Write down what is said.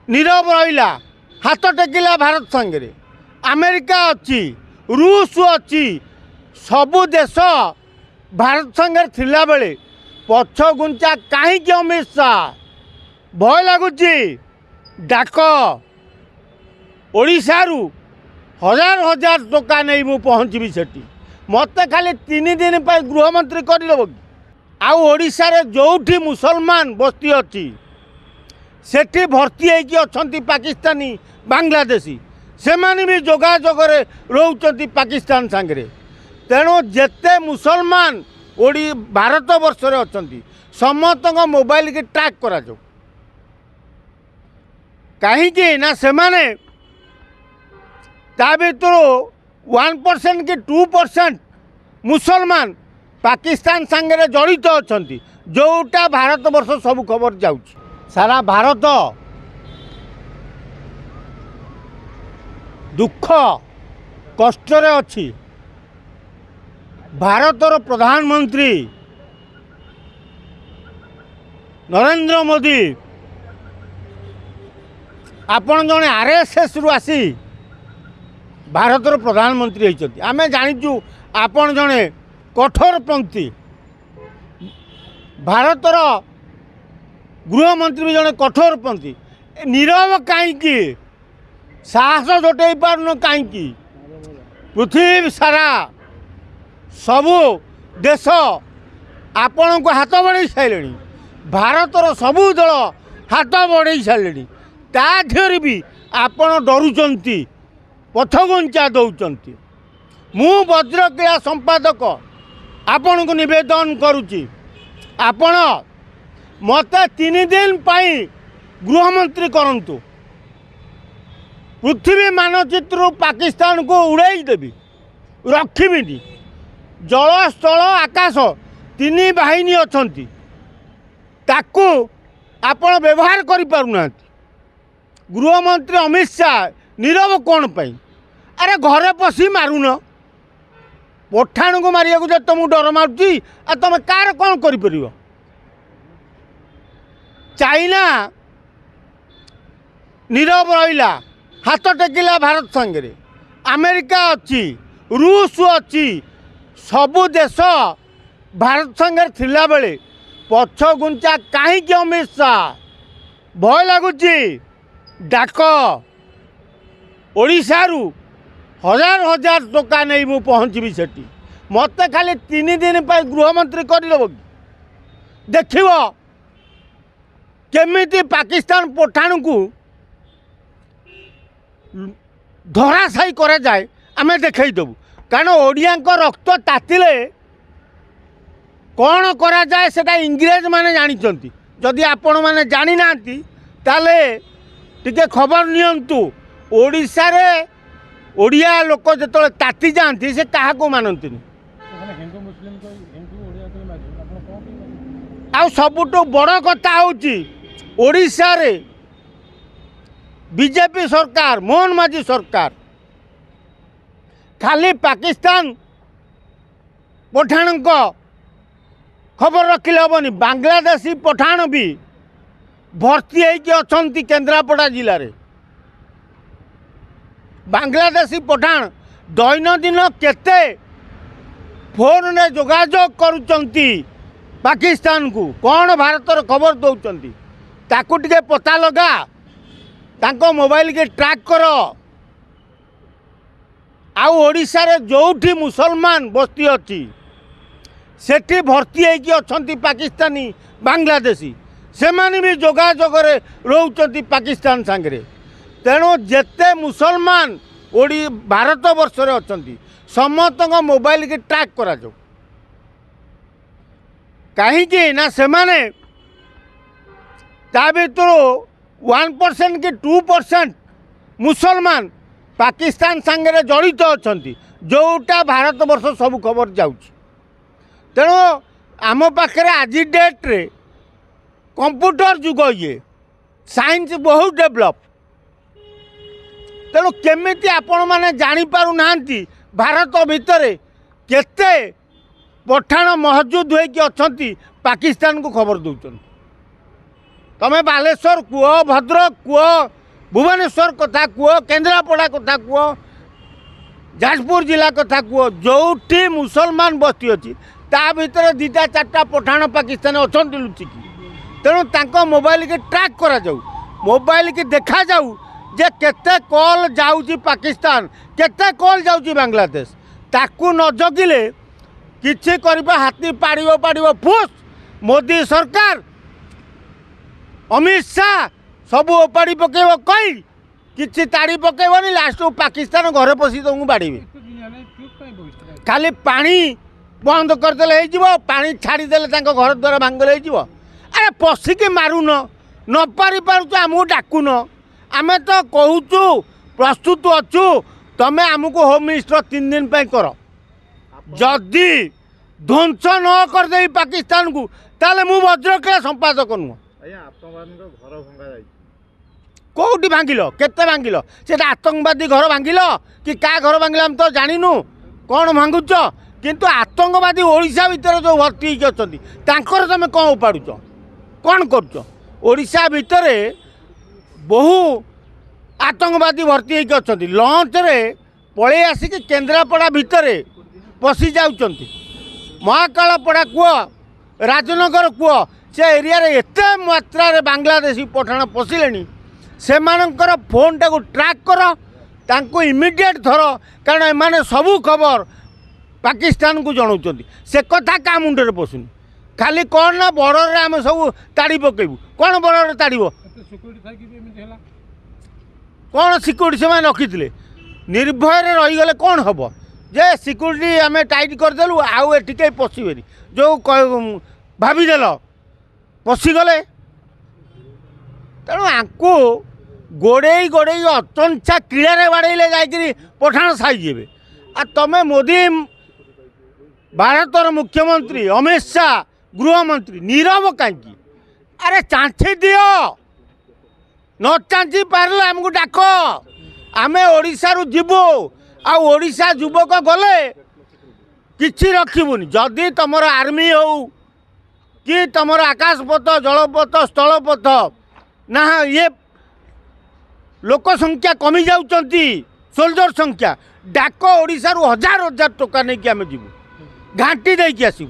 नीरव रहा हाथ टेकिला भारत सांगे अमेरिका अच्छी रूस अच्छी सबू देश भारत सांगे थिला बेले पछ गुंचा कहीं अमित शाह भय लगुच डाक ओडिशारू हजार हजार टोका नहीं मु पहुँची सेठी मत खाली 3 दिन पर गृहमंत्री करदेव कि आशार जोठी मुसलमान बस्ती अच्छी सेठी भर्ती होगी अच्छा पाकिस्तानी बांग्लादेशी से माने भी जोगाजोग रोच पाकिस्तान सांगे तेणु जेते मुसलमान ओडी भारत वर्ष अच्छा समस्त मोबाइल की ट्रैक करा कहीं ना से माने ता भर 1% कि 2% मुसलमान पाकिस्तान सांगे जड़ित अच्छा जोटा भारत वर्ष सब खबर जाऊँ सारा भारत दुख कष्ट अच्छी भारतर प्रधानमंत्री नरेंद्र मोदी आपण जड़े आरएसएस रु आसी भारतर प्रधानमंत्री होती आमे जानिचु आपण जड़े कठोरपंथी भारतर गृहमंत्री जड़े कठोरपंथी नीरव कहीं साहस जुटे पारन कहीं पृथ्वी सारा सबू देश आपण को हाथ बढ़े सारे भारतर सबू दल हाथ बढ़े सारे ताधर भी आपण डरुंच पथगुंचा दौरान मु वज्रक्रिया संपादक आपण को निवेदन करुच्ची आपण मत 3 दिन पाई गृहमंत्री करंतु पृथ्वी मानचित्र पाकिस्तान को उड़ाई देवी रखिबिनी जल स्थल आकाश 3 बाहिनी अच्छा ताकू आपण व्यवहार करि पारुना गृहमंत्री अमित शाह नीरव कौन पाई अरे घरे पशि मारुन पठाण को मारिया जब तुमको डर मारुची तुम कार कौन कर चाइना नीरव रहा हाथ टेकिला भारत सांगे अमेरिका अच्छी रूस अच्छी सबू देश भारत सांगे थिला बेले पछ गुंचा कहीं अमित शाह भय लगुच डाक ओडिशारू हजार हजार टोका नहीं मु पहुँची सेठी मत खाली 3 दिन पर गृहमंत्री करदेव कि देखिव केमिति पाकिस्तान पठाण को धराशायी करा जाए आमे देखईदेबू कारण ओडिया रक्त तातिले कौन करा जाए सेटा इंग्रेज माने जानिचंती जदि आपण माने जानी नांती ताले टिके खबर नियंतु ओडिशा रे ओडिया लोक जो ताती जाती से क्या मानती आ सबुठ बड़ कथा ओडिशा रे बीजेपी सरकार मोहन माझी सरकार खाली पाकिस्तान पठाण को खबर रखिले हेनी बांग्लादेशी पठाण भी भर्ती होगी अच्छा केन्द्रापड़ा जिले में बांग्लादेशी पठाण दैनंदिन केते फोन ने जोगाजोग करुचंती पाकिस्तान को कौन भारतर खबर दौरान ताकू टिके पता लगा तांको मोबाइल के ट्रैक कर ओडिशा रे जोठी मुसलमान बस्ती अच्छी सेठी भर्ती होगी अच्छा पाकिस्तानी बांग्लादेशी से माने भी जोगाजोग रोच पाकिस्तान सांगे तेणु जेते मुसलमान ओडी भारत वर्ष अच्छा समस्त मोबाइल की ट्रैक करा कहीं ना से माने ता भर 1% कि 2% मुसलमान पाकिस्तान सांगे जड़ित अच्छा जोटा भारत वर्ष सब खबर जाऊँ तेणु आम पाखे आज डेट्रे कंप्यूटर जुग ये साइंस बहुत डेभलप तेणु केमिति आपण माने जानी पारु नांती भारत भितर केते पठाण महजूद होइकि अछंती पाकिस्तान को खबर दौरान तमें बालेश्वर कुह भद्रक कुह भुवनेश्वर कथा कह केन्द्रापड़ा कथा कह जाजपुर जिला कथा कह जोठी मुसलमान बस्ती अच्छी ता भितर दुटा चार्टा पठाण पाकिस्तान अच्छा लुचिकी तेणु तांको मोबाइल के ट्रैक करा जाऊ मोबाइल की देखा जाऊ जे केते कॉल जाऊँगी पाकिस्तान केते कॉल जाऊँगी बांग्लादेश ताकू न जगिले किछि करिबा हाथी पाड़िबो पाड़िबो फुस मोदी सरकार अमित शाह सब ओपाड़ी पकेब कई किछि ताड़ी पकेबनी लास्ट पाकिस्तान घरे पशि तुमको बाड़े खाली पानी बंद करदे पानी छाड़देले घर द्वारा भांगले अरे पशिकी मारुन न पारि पारुच आमको डाकुन आमे तो कहूचु प्रस्तुत अच्छु तमें आमको होम मिनिस्टर 3 दिन पर कर जदि ध्वंस न करदे पाकिस्तान को ताले मु वज्रक्रिया संपादक नुह कौटी भांगिल केते भांगिल से आतंकवादी घर भांगिल कि क्या घर भांगिल हम तो जानिनु कौन भांगुच किंतु आतंकवादी ओडिशा भितर जो भर्ती होकर तुम कौन उपाड़ुच कौन करुच ओडिशा भितर बहु आतंकवादी भर्ती होकर लंच रे पलि आसिक केन्द्रापड़ा भितर पशि जाऊँच महाकालपड़ा कह राजनगर कह से एरिया एत मात्रा बांग्लादेशी पठाण पशिले से फोन टाक ट्रैक कर तांको इमिडिएट थर कारण एमाने सबू खबर पाकिस्तान को जनाऊँ से कथा क्या मुंडे पशुनी खाली कौन ना बॉर्डर में आम सब ताड़ी पकेबू कौन बॉर्डर ताड़ब कौन सिक्यूरीटी से रखी निर्भय रहीगले कौन हम जे सिक्यूरीटी आम टाइट करदेलु आउ एटी कहीं पशिबेनी जो भाविदेल पशिगले तेणु आंकु गोड़े गोड़े अतंछा क्रीड़ा बाड़े जाकि पठाण साइजे आ तमें मोदी भारतर मुख्यमंत्री अमित शाह गृहमंत्री नीरव कहीं अरे चांची दियो न चांची पारे आमको डाक आमे ओडिशारू जीवु आडिशा युवक गले किछि रखिबुनी जदि तुमर आर्मी हो कि तुमर आकाशपथ जलपथ स्थलपथ ना ये लोक संख्या कमी जाउचंती सोल्जर संख्या डाक ओडिशारू हजार हजार टका नहीं कि आमे जीवु घाटी देकी आसबू